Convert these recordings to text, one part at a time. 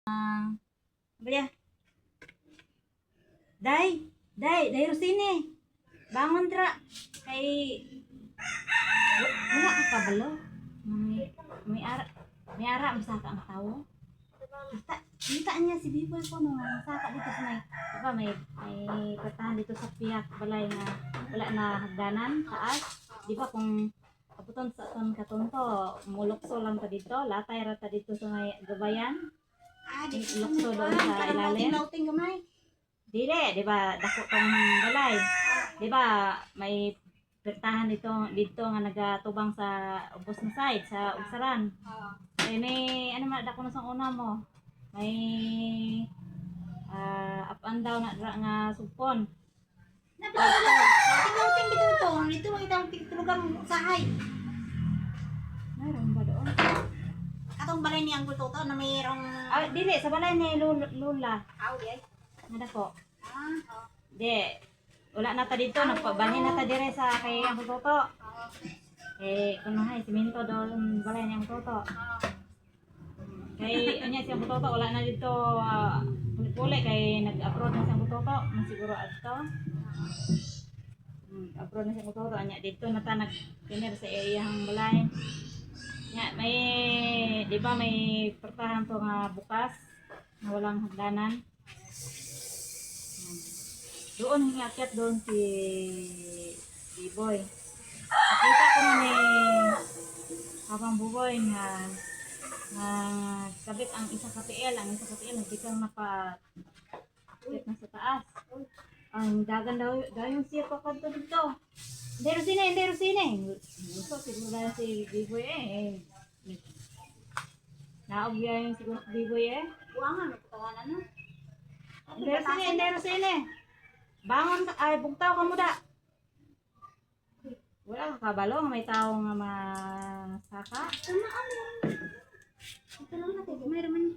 Baya. Day Rosine. Bangon dra. Kay wala ka kabalo. May ara masaka ang tao. Kita niya si Biboy ko no, masaka dito sa may pertahan dito sa piyak balay nga wala na hagdanan taas. Di ba kung kaputon sa ton katonto, mulokso lang ta dito, latay ra ta dito sa may gabayan. Lukso doon sa ilalim. Lauting gamay. Dili, di ba, dako tong balay. Di ba, may pertahan dito nga nagatubang sa ubos na side, sa Ugsaran. Eh, may, ano man, dako na sa una mo. May, up and down na nga supon. Lauting dito to. Dito makita tulugan usahay. Mayroon ba doon? Katong balay ni Uncle Toto na mayroong... Dili, sa balay ni Lula. Yes. Nga dako. Di, wala na ta dito, nagpabahin na ta dire sa kay ang Toto. Kunuhay, siminto doon balay ni ang Toto. Kay, anya si ang Toto, wala na dito puli kay nag-upload na si ang Toto, siguro ato. Upload na si ang Toto, anya dito na ta nag-pinir sa iyang balay. Nya, may, di ba may pertahan to nga bukas, na walang hagdanan. Doon hingakyat doon si Biboy. Nakita ko na ni Habang Buboy na kabit ang isa KPL, nagbitang napa-akit na sa taas. Ang dagan daw yung siya pakanto dito. Hindi Rosine. Gusto siguro na si Biboy Naogya yung siguro si Biboy Buwangan, nagpatawanan no? Hindi Rosine. Bangon ka, ay bugtaw ka mo da. Wala ka kabalo, may tao nga masaka. Tumaan lang. Ito lang natin, may raman.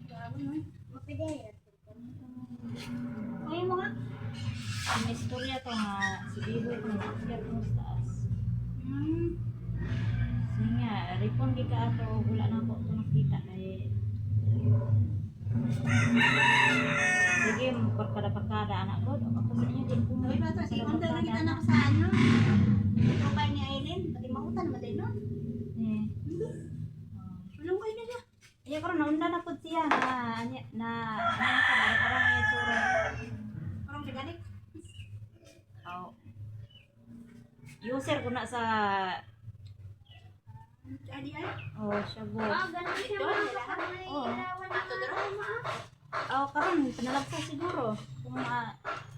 Grabe no? Mapidaya. Ngayon mo nga. Ang istorya to nga, si Biboy kung nakakiyat mo sa taas. Sige nga, ripon di ka ato, wala na ako ito nakita na sige, magpagkada-pagkada anak ko. Ako sa inyo din po. Uy, bato, si Onda nakita na ko sa ano. Ito pa ni Aileen, pati mautan naman din nun. Walang kayo na siya. Iya ko naunda na po siya na ano ka ba, parang may tsura. Parang biganik. User ko na sa Jadi ay. siya bo. Ganun siya mga kapatid. Ato daro. Karon panalagsa siguro. Kung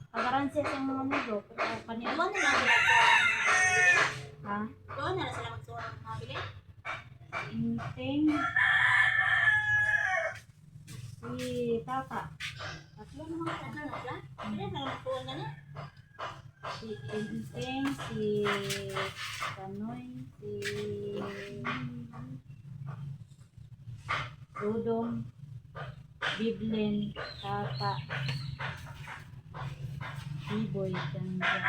pagaran siya sa mga amigo. Kanina. Doon na lang sila magsuwang. Ha? Doon na lang sila magsuwang mabili. Inting. Si Tata. Tatlo naman ka na lang. Pwede na magsuwang na niya. Si Inting, si Kanoy, si Dudong, Biblin, Tata, Biboy, Danjan.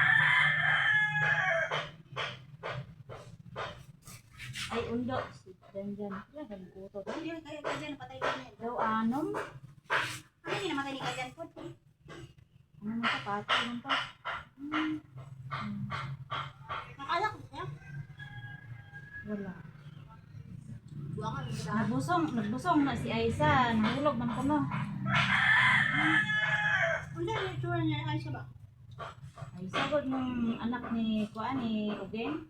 Ay, undo, si Danjan. Wala ka nagkuto. Hindi kaya Kajan napatay din niya. Daw anom? Ano yung namatay ni Kajan po? Ano man ka, pati man pa. Nakala ko siya. Wala. Buwangan mo sa Nagbusong na si Aisa. Nahulog man ko no. Ano yung itsura niya? Ay siya ba? Ay, sagod ng anak ni Kuan ni Ugeng.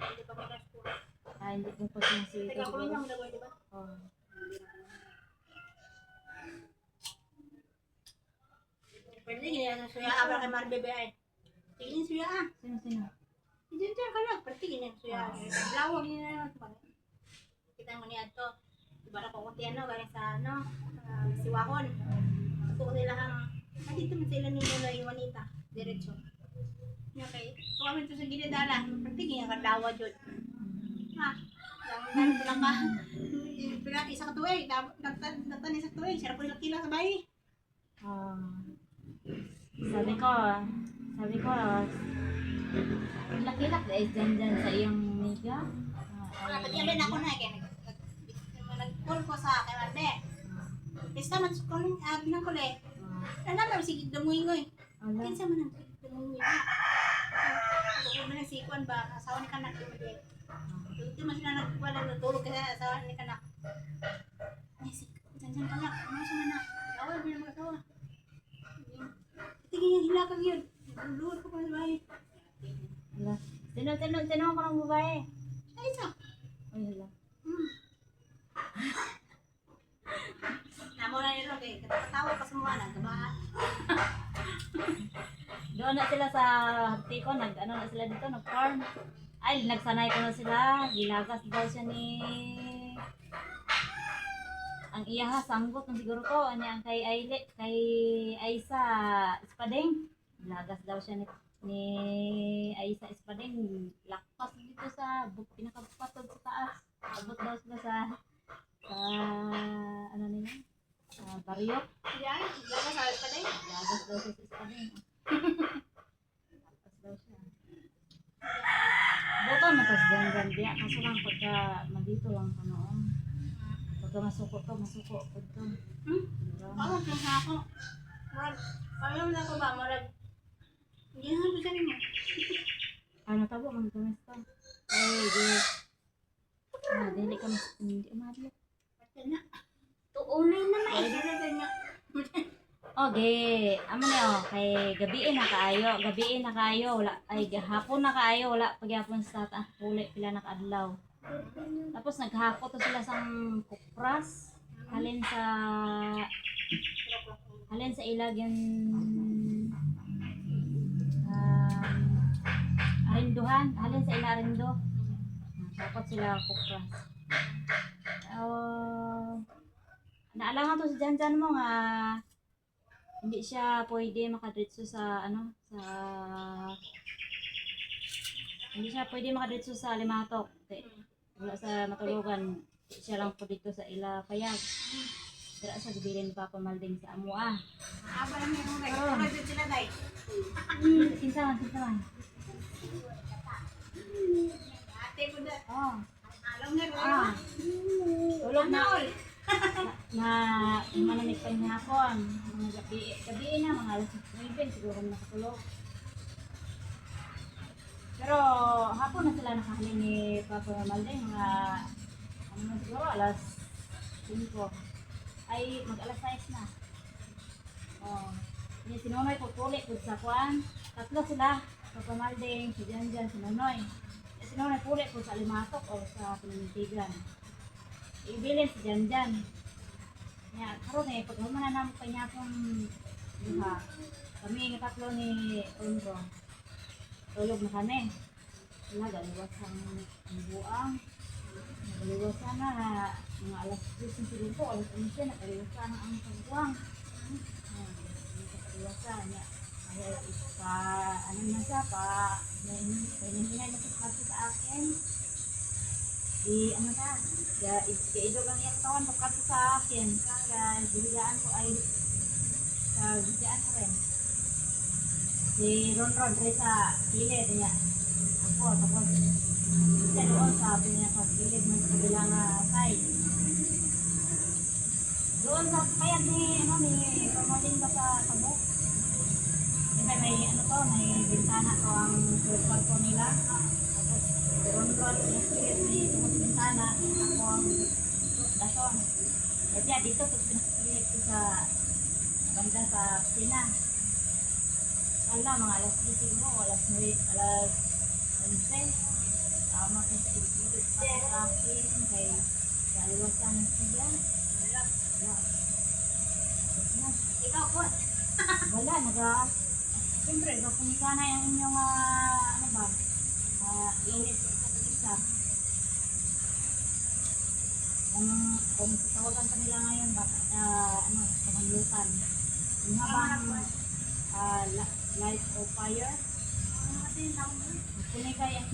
Hindi pa may raspo. Hindi ko po siya si Teka, kulong lang daw, di ba? Pwede gini sa suya abra kay Marbebe ay. Tingin suya ah. Sino? Diyan ka lang, pwede gini suya. Lawag ni na naman. Kita mo niya to. Ibarat ko kunti ano, galing sa ano, Siwakon. Gusto ko nila dito man sila ni Lola Iwanita. Diretso. Okay. Kung to sa ginadala, pwede gini ka dawa dyan. Ha? Lang lang ka. Pila isa ka tuwing, datan isa tuwing, sarap ko kila sa bahay. Sabi ko, Laki-laki guys dyan sa iyong miga. Pati yan ako na, kaya nag-call ko sa kay Marbe. Basta man ko ng abi ng kule. Naman sige dumoy-ngoy. Ala. Kinsa man ang dumoy-ngoy. Ano na si Kwan ba, asawa ni Kanak di Marbe. Dito man sila nagwala natulog kasi asawa ni Kanak. Ay si Janjan Kanak, ano sa mana? Awal mo na mag-asawa. Tingin yung hilakag yun. Luluhod ko pa sa bahay. Ala. Sino ko ng babae? Ay isa. Ay, hala. Namo na nilo kay katawa pa sa mga nagkabahan. Doon na sila sa Haptiko, nag-ano na sila dito, nag-farm. Ay, nagsanay ko na sila. Gilagas daw siya ni... Ang iyaha, sanggot na siguro ko. Ano ang kay Aisa Espadeng. Gilagas daw siya ni Aisa Espadeng. Lakpas dito sa pinakapatod sa taas. Abot daw sila sa ano nila? Sa baryo. Yan, laga sa pa din. Gilagas daw siya sa Espadeng. Lakpas daw siya. Boto na tas ganyan dia kaso lang pagka nandito lang ka noon. Pagka masuko to po to. Ako kung ako. Murag, paano na ko ba murag. Hindi na ko sa ninyo. Ano tabo man kumesta? Ay, di. Dili ka hindi umabot. Pati na. Tuunay na Ay, di na niya. Okay, amo na kay gabi na kayo, wala ay gahapon na kayo, wala pagyapon sa taas huli pila na kaadlaw. Tapos naghakot to sila sang kupras halin sa ilag yung arinduhan, halin sa ila arindo. Hakot sila kupras. Naalangan to si Janjan mo nga hindi siya pwede makadiretso sa Limatok. Wala sa matulugan. Siya lang po dito sa ila payag. Dira sa gibilin pa pamalding sa amua. Aba lang yung guys. Ano dito sila guys? Kinsaman. Ate ko da. Oh. Alam na ko. Tulog na na manamig pa niya hapon. Mga gabi na, mga alas 9 siguro nakatulog. Pero hapon na sila nakahali ni Papa Malding, mga ano na siguro, alas 5. Ay, mag-alas 6 na. Oh. Yung sinunoy po puli po sa kuwan. Tatlo sila, Papa Malding, si Janjan, si Nonoy. Yung sinunoy puli po sa Limatok o sa Pinamintigan. Ibilin si Janjan. Ya, karon eh pag humana namo kanya kung duha. Kami nga tatlo ni Ondro. Tulog na kami. Wala galiwas ang buang. Nagaliwas na mga alas 10 siguro po, alas 11 nagaliwas na ang pagbuang. Nagaliwas niya. Kaya ano na siya pa hinay na sa akin. Ano ka? Idog ang iyang katawan pagkato sa akin. Kaya biligaan ko ay biligaan ko rin. Si Ron rin sa kilid niya. Ako, tapos siya doon sa niya sa kilid ng kabilang side. Doon sa kayag ni Pamaling ba sa kabuk. Diba may may bintana to ang kwarto nila. Tapos Ron yung kilid may bintana, ako ang dason. Kaya dito pinakilid ko sa banda sa Pina. Mga alas 10 siguro, alas 11. Tama ko sa ibigit sa akin, kay kaliwasan siya. Wala. Tapos na. Ikaw po. Wala, siyempre, kapunika na yung inyong, init sa isa. Kung tawagan pa nila ngayon, pamanglutan. Yung habang light o fire, punika yung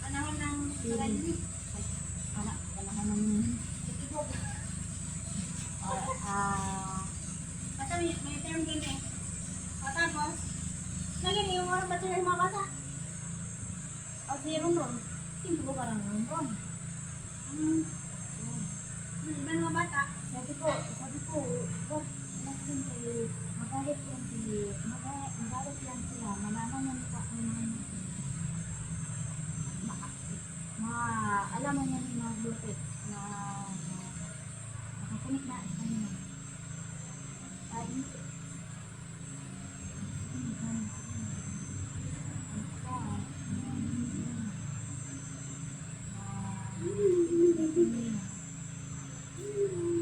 Panahon ng Sarali. panahon ng Basta may term din eh. Tapos, naging yung mga bata ng mga bata. Si Ron, timpo ka lang Ron. Hmm. Iba mga bata. Sabi ko, wag natin kayo, magalit lang sila, malaman niya nito kung alam mo niya yung mga glupit na nakakunik na sa kanya. Hindi.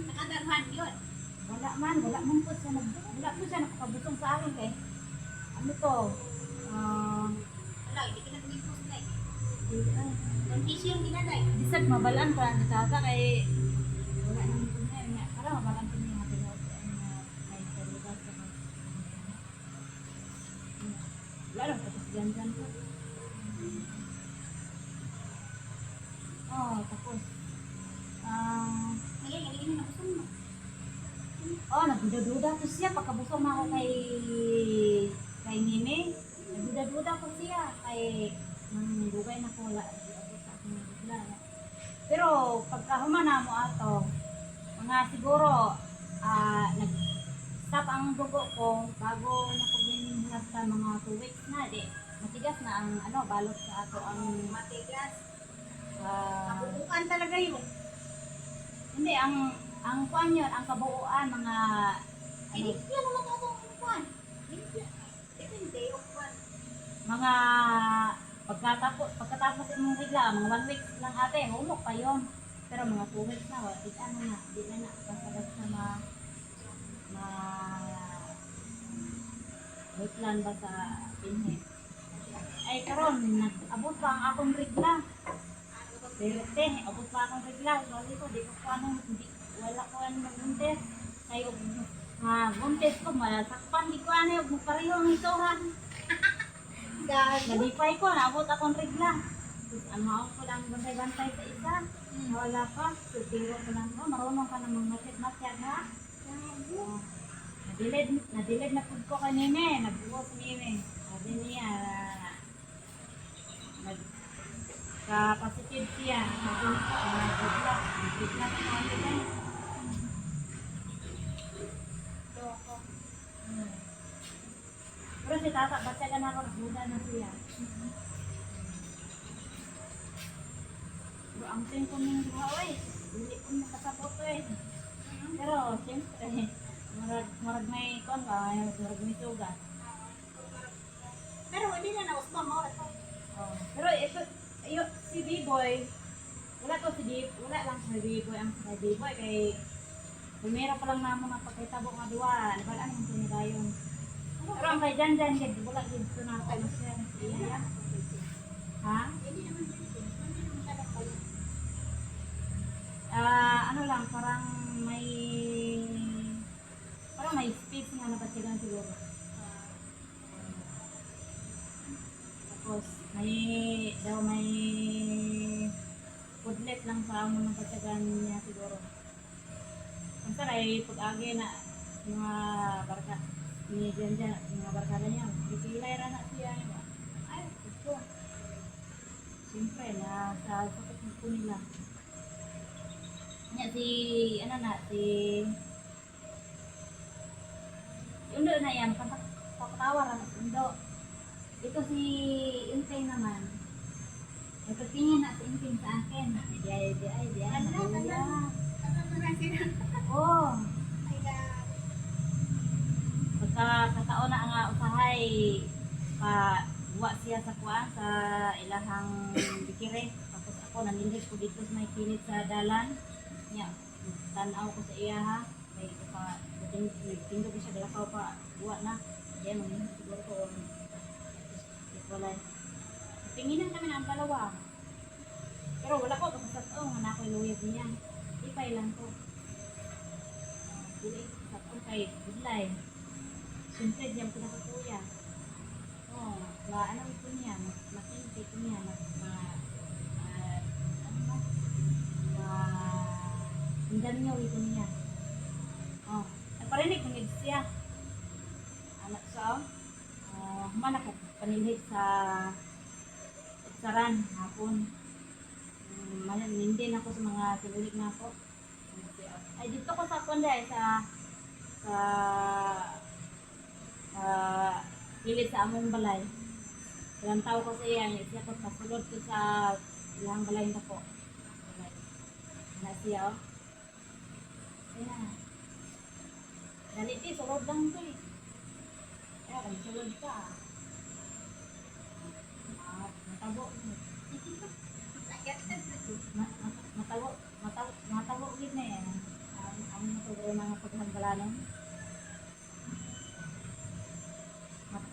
Nakadarhan yun. Wala po siya nakakabutong sa akin kay ano to, Wala, hindi kinag-impose na eh. ay, Condition yung ginaday. bisag mabalaan pa ang natata kay wala naman po niya. Para mabalaan po niya natin may kalugas sa wala lang tapos dyan po. Oh, tapos Ngayon, galing na gusto mo. nagduda-duda ko siya pagkabusong na ako kay Nene. Nagduda-duda ko siya kay dugay na ko wala ako sa aking nagdula. Pero pagkahumana mo ato, mga siguro nag-stop ang dugo ko bago na ko ginhinap sa mga 2 weeks na. Di, matigas na ang balot sa ato ang Matigas. ah, Kabubukan talaga yun. hindi, ang kuan yun, ang kabuuan, mga Hindi yan naman ako ang kuwan. Depende yung kuwan. mga pagkatapos imong regla, mga 1 week lang ate, humok pa yun. Pero mga 2 weeks na, di na kasagat na ma wetland ba sa pinhe. Ay karon abot pa ang akong regla. Direte, abot pa akong regla. Sorry ko, di ko wala ko magbuntes. Kayo, buntes ko, masakpan, di ko yung pareho ang isuhan. Nalipay ko, naabot akong regla. Ang maok ko lang bantay-bantay sa isa. Wala pa, sutiro ko lang. Marunong ka namang matyag ha. Nadilid na food ko kanina, nagbuhos nini. Sabi niya, ka-positive siya. Nagigla sa kanila. Pero si tata, ba't ka na ako nagbuda na siya? Pero ang ting ko ng buhaw hindi ko makasapot Pero siyempre, marag may kon ba, marag may sugat. Pero hindi na nausma mo. Pero ito, si B-Boy, wala lang si B-Boy ang sa B-Boy kay bumira pa lang namo ng pagkitabo nga duwa, nabalaan naman siya nila yun. Pero ang kay Jan, wala din ito na ako siya na siya. Ha? Hindi naman dito. Hindi naman talaga kayo. Ano lang, parang may space nga napatigan siguro. Tapos, may pudlet lang sa amo ng patigan niya siguro. Ang saray, pag-agi na mga barka, ni Jan, mga barkada niya, bipilay ra na siya. Ay, ito. Siyempre, sa sakit po nila. Nya Undo na yan, pakatawar ang undo. Ito si Intay naman. Nagpatingin na si Intay sa akin. Di ay, nakuya. Oo. Pagkakataon na nga usahay, buwa siya sa kuan, sa ilahang bikire. Tapos ako, nanindit ko dito sa may kilid sa dalan. Nya, tanaw ko sa iya ha. May tingdo ko siya dalakaw pa buwa na. Diyan mo siguro ko walay. Tinginan kami na ang dalawa. Pero wala ko kapasat nga ako'y luyag niya. Ipay lang ko. Dili sa kay budlay. Siyempre diyan ko na sa kuya. Ano ito niya, makinti ko niya, hindan niya ito niya. Nagparinig kung siya. Anak sa, mana ko panilig sa Saran, hapon. Hindi na ako sa mga sibulik na ako. Ay, dito ko sa Konday, sa pilit sa among balay. Ilang tao ko sa iya, siya ko kasulod ko sa ilang balay na po. Balay. Na siya, oh. Ayan. Ganiti, sulod lang ito eh. Kaya, kung sulod ka, matabo. Matabo gid na yan. Ang matabo mga paghambalanon.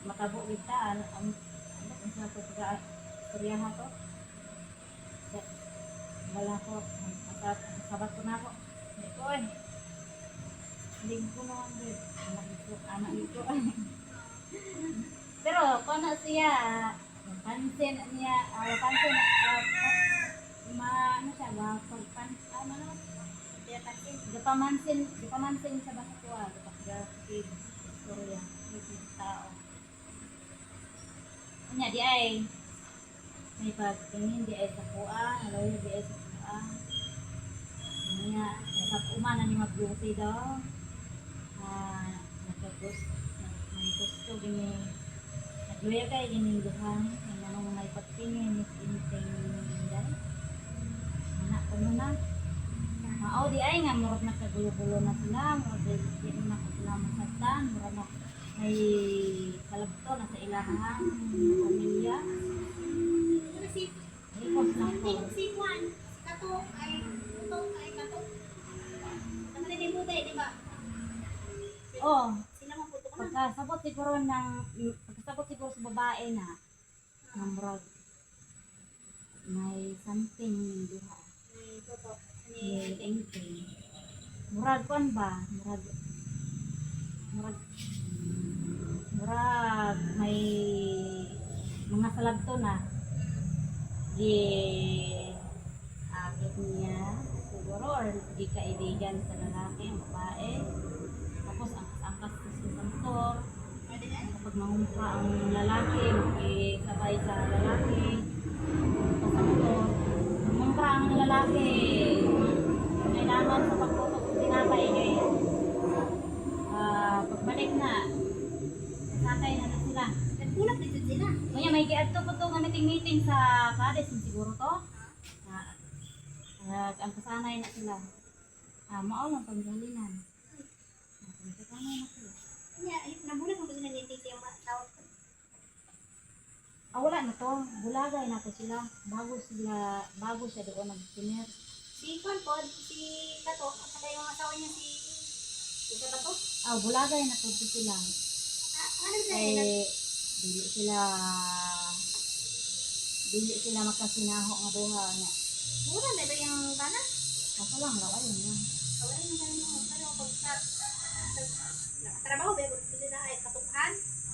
Matabo gid ta ang kung sa pagka-istoryahan to. Wala ko, sabat ko na ako. Ito eh. Hindi ko naman din. Anak ito. Pero kung na siya, pansin niya, pansin, ano siya ba, gapamansin sa basa ko, gapagapig, istorya, yung tao. Kanya di ay, may pagtingin di ay sa kuha, naloy di ay sa kuha. Kanya, sa umana ni mag-beauty daw, gusto gini, nagluya kay gininduhan, yung nanong may pagtingin, is-intay ninday. Anak ko na. Mao di ay nga, murag nagkagulo-gulo na sila, murag di na sila masaktan, murag na may kalabto na sa ilahan, pamilya. Kasi, Hipos na ko. si Juan, kato ay kato. Naman din buday, di ba? Oh, Sila mga puto ka na. pagkasabot siguro sa babae na murag may something duha. Toto. May anything. Murag kuan ba? Murag may mga salabto na. Di akit niya siguro or di kaibigan sa lalaki, ang babae. Tapos angkas-angkas sa santor. Kapag mangumpra ang lalaki, makisabay sa lalaki, pasantor. Mangumpra ang lalaki, kailangan sa pagputok ng tinapay kay pagbalik na, sakay na sila. Nagpulak dito sila. Kaya may giadto po to nga meeting sa Kades siguro to. Ang kasanay na sila. Mao lang panggalinan. Ang kasanay na sila. Kanya, nabulat mo kasi nanitig yung mga tao. Wala na to. Bulagay na to sila. Bago siya doon nag-tiner. Si Juan po, si Kato, at saka yung asawa niya si Kato. Bulagay na to sila. Ano ba Eh, dili sila makasinaho nga duha nga. mura na ba yung bana? Kaso lang, ayun lang. Kawalan mo ganun mo. Pero pag nakatrabaho, ba kung sila ay katukan,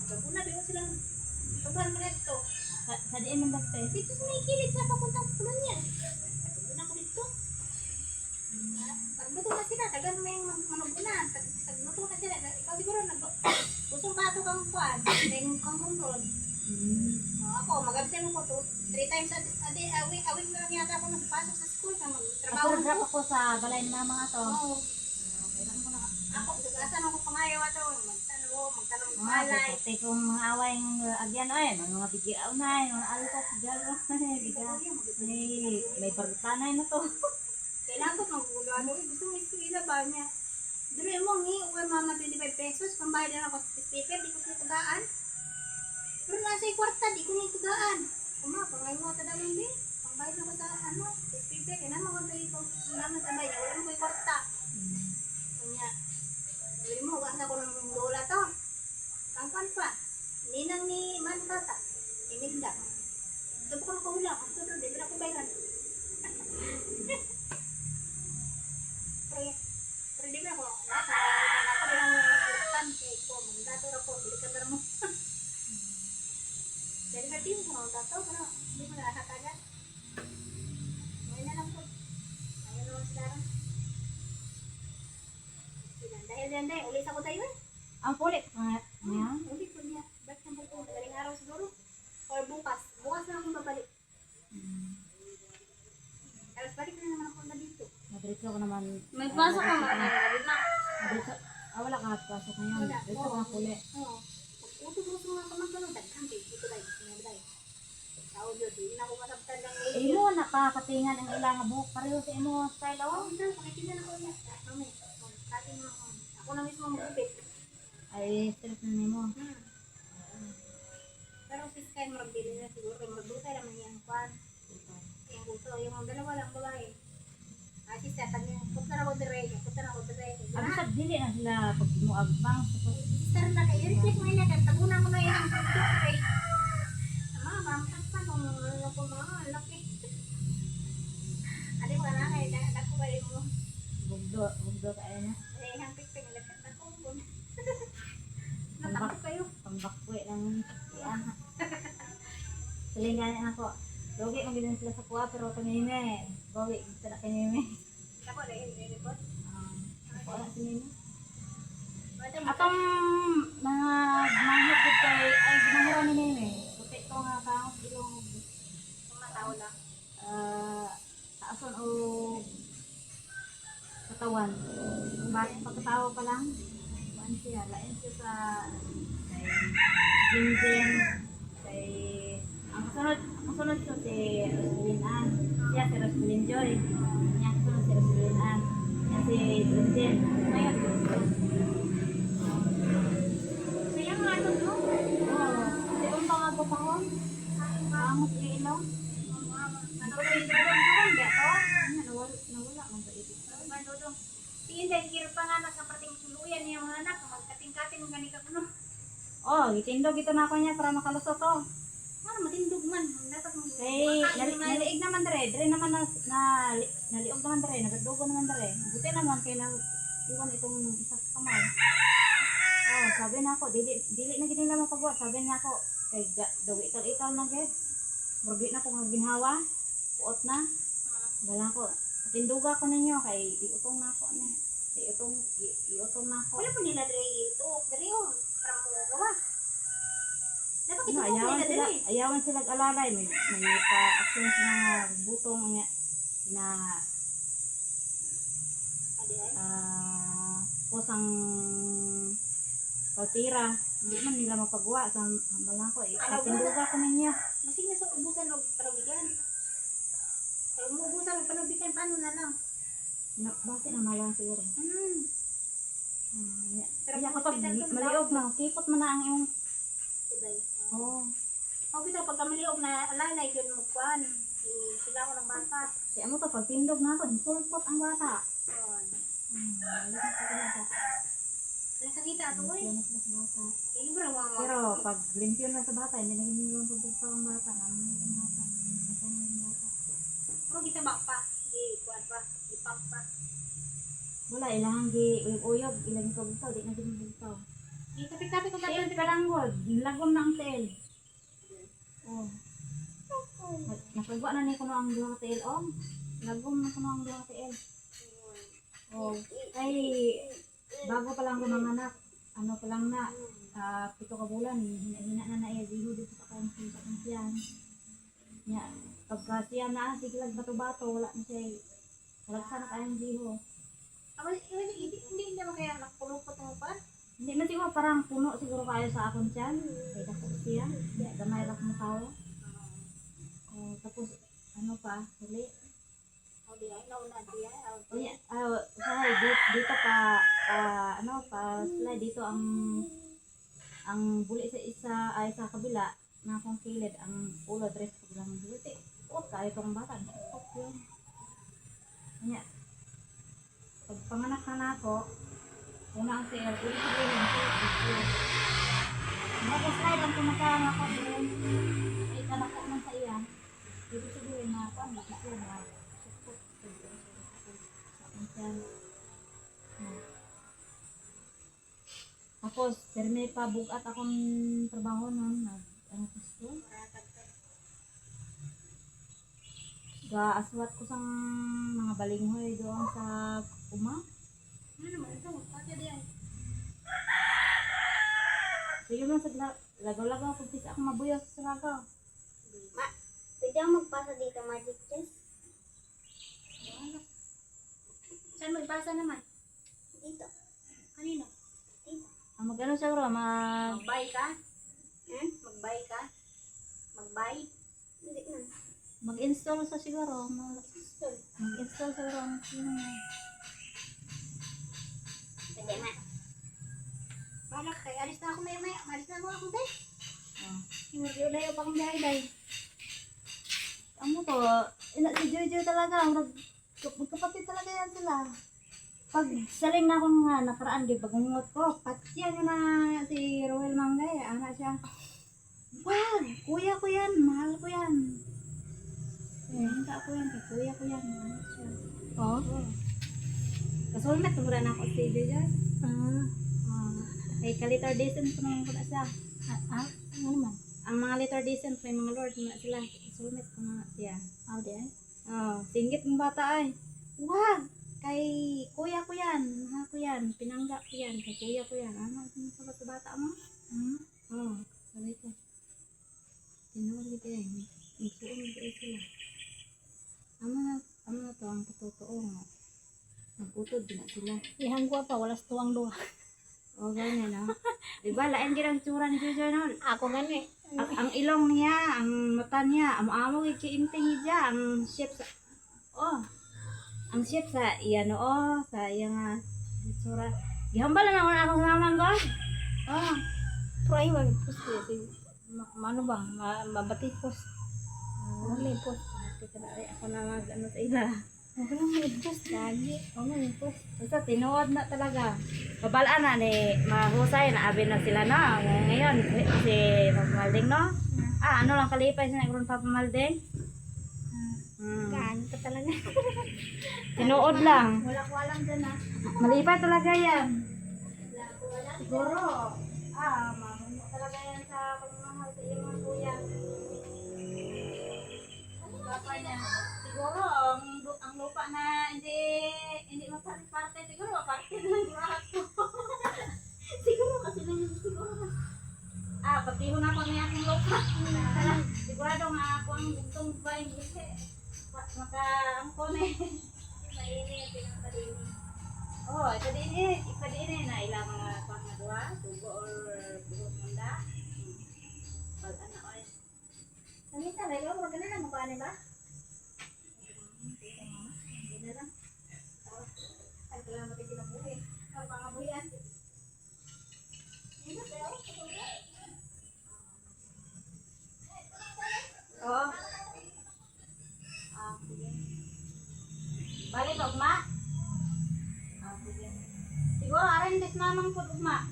gabuna ba sila katukan mo nito. Sa diin man dagte. Dito sa may kilid sa papuntang pulan yan. Gabuna ko dito. Pagbuto na sila, tagan mo yung manubunan. Pagbuto na sila, ikaw siguro busong bato kang kuwan, then kang kumrod. Ako, mag-absent ko 3 times a week na lang yata ako nagpasok sa school na magtrabaho Drop ko. ako sa balay ng mga to. Oo. Kailan ko na. Ako, tugasan ako pangayaw ato. Magtanong malay. Pati kung mga away ng agyan ay, mga bigyaw na, mga alpas, galo, may bartanay na to. Kailangan ko mag-ulo. Gusto mo iskuila ba niya? Duro mo ngi, uwi mama 25 pesos. Pambayad na ako sa paper, di ko titugaan. Pero nasa kwarta, di ko na itugaan. Kuma, pangayaw mo tada mo din. Pambayad na ako sa paper. Kaya naman ko tayo ito. Naman sa bayan, wala mo ko yung kwarta. Kanya, duro mo, kasi ako ng lola to. Kangkan pa. Ninang ni Mantata. Iminda. Ito po ko nakahula. Ito bro, di ko na bayaran. Pero di ba ako, ako din ang utan kay ko, magdator ako, bili ka mo. Jadi ba din ko magdator, pero hindi mo nakakatagan. Ngayon na lang po. Ayaw naman sekarang. Dahil yan dahil, ulit ako tayo eh. Ang pulit, ngayon. Ulit ko niya. Ba't naman po, madaling araw siguro? Or bukas. Bukas na akong babalik. diretso ko naman. May pasok ka mga gabi na. Diretso, wala ka pasok ngayon. Wala. Diretso ko na kuli. Oo. Utos mo sa mga kamang-kamang, daghan kayo. Ito tayo, tingnan tayo. Sa audio, di na ako masabtan lang ngayon. Imo napakatingan ang ilang buhok pareho sa imo style oh. Oo, sir, pakitingnan ako niya. Mami, ating mga, ako na mismo magupit. Ay stress na nimo. Pero si Sky, magbili na siguro, kaya magbutay naman yung kwan. Yung gusto, yung dalawa lang babae. Si Sky, punta na ako dire, punta na ako dire. Abi sa dili na sila pag muagbang sa Sister na kayo, i-request mo niya, kaya tabunan ko na yun ang pagkakay. Ama, mamakaspan kung ano ko mga laki. Adi mo na kayo, dako ba rin mo? bugdo kaya na. Eh, ang pikpik, lakat na ko. Natakot kayo. Pambakwe ng iyan. Silingan ako. Logi mo gidan sila sa kuha pero kanime. Bawi kita na kanime. Ako na yun, i-report. Ako na si Nino. Madam, Atong mga manghit dito ay ginahira ni Nene. Puti ko nga kang ilong mga tao lang. taason o katawan. Bakit pagkatawa pa lang? Kuan siya, lain siya sa kay Jinjin, kay ang sunod siya si Roslyn Ann. Siya si Roslyn Joy. Niya ang sunod si Roslyn Ann. Niya si Jinjin. Ngayon, Sayang nga ito, no? si umpang ako pa hon. Angot yung ilong. Ano ba yung durong-durong ba ito? Nawala man sa ibig. Manudong. Tingin dahil hirap pa nga sa prating tuluyan niya mga anak. Magkating-kating ng ganika ko, no? Oh, gitindog ito na ako niya para makalusot to. Ano, matindog man. Dapat mo. Kay naliig naman dire naman naliog naman dire, nagadugo naman dire. Buti naman kay iwan itong isa sa kamay. Oh, sabi na ako, dili na gid nila mapagawa. Sabi na ako, kay daw ital na gid. Murgi na ko nga ginhawa. Puot na. Wala ko. Tinduga ko ninyo kay iutong na ako niya. Kay iutong na ako. Wala po nila dre ito. Dre yun. Para mo gawa. Dapat ito po Ayawan nila sila, dre. ayawan sila alalay. May pa-action sa mga butong nga na Adi ay. pusang pagtira. Hindi man nila mapagawa sa hambal ko. Tinduga ko ninyo. Masig na sa ubusan o panabigan. Kaya umubusan o panabigan, paano na lang? Bakit na malang siguro? Pero Kaya kung kapag hospital ka, maliog na, kipot mo na ang iyong... Tuday. Oo. O bitaw, pagka maliog na alalay, yun mo kuhan. Sila ko ng bata. Kaya mo to, pag tindog na ako, sulpot ang bata. Yun. Balik na sa bata. Nasakita ato eh. Limpyo na sila sa bata. Libre mga Pero pag limpyo na sa bata, hindi na ginilong pagpagpaw ang bata. Namin ang bata. Nasaan ang bata. Pero kita ba pa? Di kuhan pa. Di pump pa. Wala, ilahang uyog-uyog. Ilang pagpagpaw, di na ginilong. Di kapit-kapit ko Tiil gagawin. ka lang god. Lagom na ang tiil. Oh. Nakagwa na ni kuno ang duha ka tiil. Oh. Lagom na kuno ang duha ka tiil. Oh. Ay, bago pa lang gumanganak. Ano pa lang na. 7 ka bulan. Hina na na iya. Diho dito sa kong siyan. Nya, pagka siya na, siglag bato-bato. Wala na siya. Halagsa na kayang diho. Ako, hindi naman kaya nakapulupot ng pa. Hindi man siguro parang puno siguro kayo sa akong tiyan. Kaya dako siya. Kaya gamay lang ng tao. Tapos ano pa, huli. O di ay, nauna di ay. Unya, sahay dito pa slide dito ang buli sa isa ay sa kabila na akong kilid ang ulo dress ko lang buti. Kaya itong bata. Okay. Unya, pag panganak na ako, una ang CL, ulit sabihin dito. Slide ang kumakama ko din. Ay kanako man sa iya. Dito sabihin na ako, dito siya na support. Tapos, perme pa bugat akong trabaho nun. Ano gusto? Ga-aswat ko sang mga balinghoy doon sa uma. Ano naman ito? Pati di ay. So yun lang sa lagaw-lagaw kung pisa akong mabuyos sa lagaw. Pwede ako magpasa dito, Magic Chess? Saan naman? Dito. Kanino? Dito. Mag-ano siguro, Mag-buy ka? Mag-buy ka? Mag-buy? Hindi na. mag-install sa siguro. Install. Mag-install siguro. Hindi na. Balak kay alis na ako maya-maya. Alis na ako day. Oh. Layo pa akong biyahe day. Amo to, si Jojo talaga, magkapatid talaga yan sila. Pag saling na akong nga nakaraan, di bagungot ko, patyan yun na si Roel Mangay, anak siya. Wag, kuya ko yan, mahal ko yan. Hindi ako yan, kay kuya ko yan, anak siya. Oh? Kasulmet, tumura na ako si Jojo. Kay ka-letter decent ko naman ko na siya. Ano naman? Ang mga letter decent, may mga lord na sila. Kasulmet ko na siya. Di ay? Singgit ng bata ay. Wag! Kay kuya ko yan, mahal ko yan, pinangga ko yan, kay kuya ko yan. Ano, sa bata mo? Sabi ko. Tinawag ito yan. Nagsuon ito sila. Ano na to, ang katotoo nga. Nagutod din na sila. Ihang ko pa, walas tuwang duwa. O, ganyan, no? Diba, lain ginang tsura ni Jojo, no? Ako gani. Ang ilong niya, ang mata niya, amo-amo ikiinting niya, ang shape sa... ang shape sa iyan, sa iyang tsura. Gihambal na ako na akong mamang God. Try mo. Ano ba? Mabati post. May post. Ako na mag-ano sa ila. Ano may post lagi? May post. Basta tinuod na talaga. Babalaan na ni mahusay na abi na sila na. Ngayon, si Papamalding, no? Ano lang kalipay siya na ikaroon Papamalding? Gaan ka talaga. Tinuod lang. Walang dyan na. Malipay talaga yan. Siguro, mamuno talaga yan sa pagmamahal sa iyong mga kuya. Papa niya. Siguro, ang lupa na hindi maparte, siguro maparte lang yung lahat ko. Siguro kasi lang yun, siguro. Patihon ako na aking lupa. Sigurado nga ako ang gustong bahay. Maka-angko na eh. Mainit, pinakadini. Ikadini na ilang mga pangmadua, tubo or buhok manda. Pag anak ay. Samita, may gawa ka na lang mukha ba? Hindi na lang. Ay, kailangan natin kinabuhi. Ang pangabuhian. Hindi na, pero Oo. Sige. Balik ka, ugma? Sige. Siguro, arin dis namang po, ugma.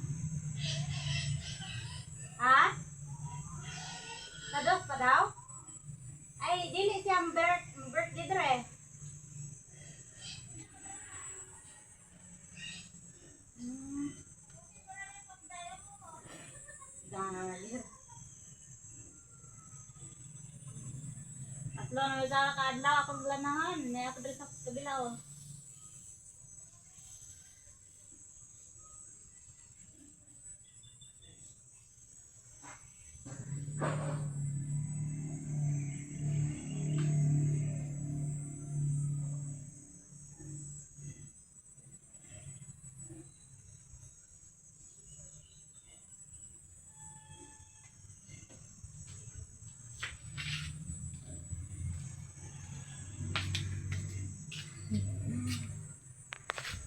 Kados pa daw? Ay, dili siyang birthday dre. Dahil. Atlo na may dala kaadlaw akong lanahan. May ako dali sa kabilaw.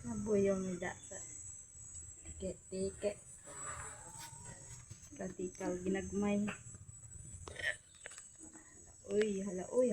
Nabuyong nida sa tiket. Radikal ginagmay. Uy, hala uy.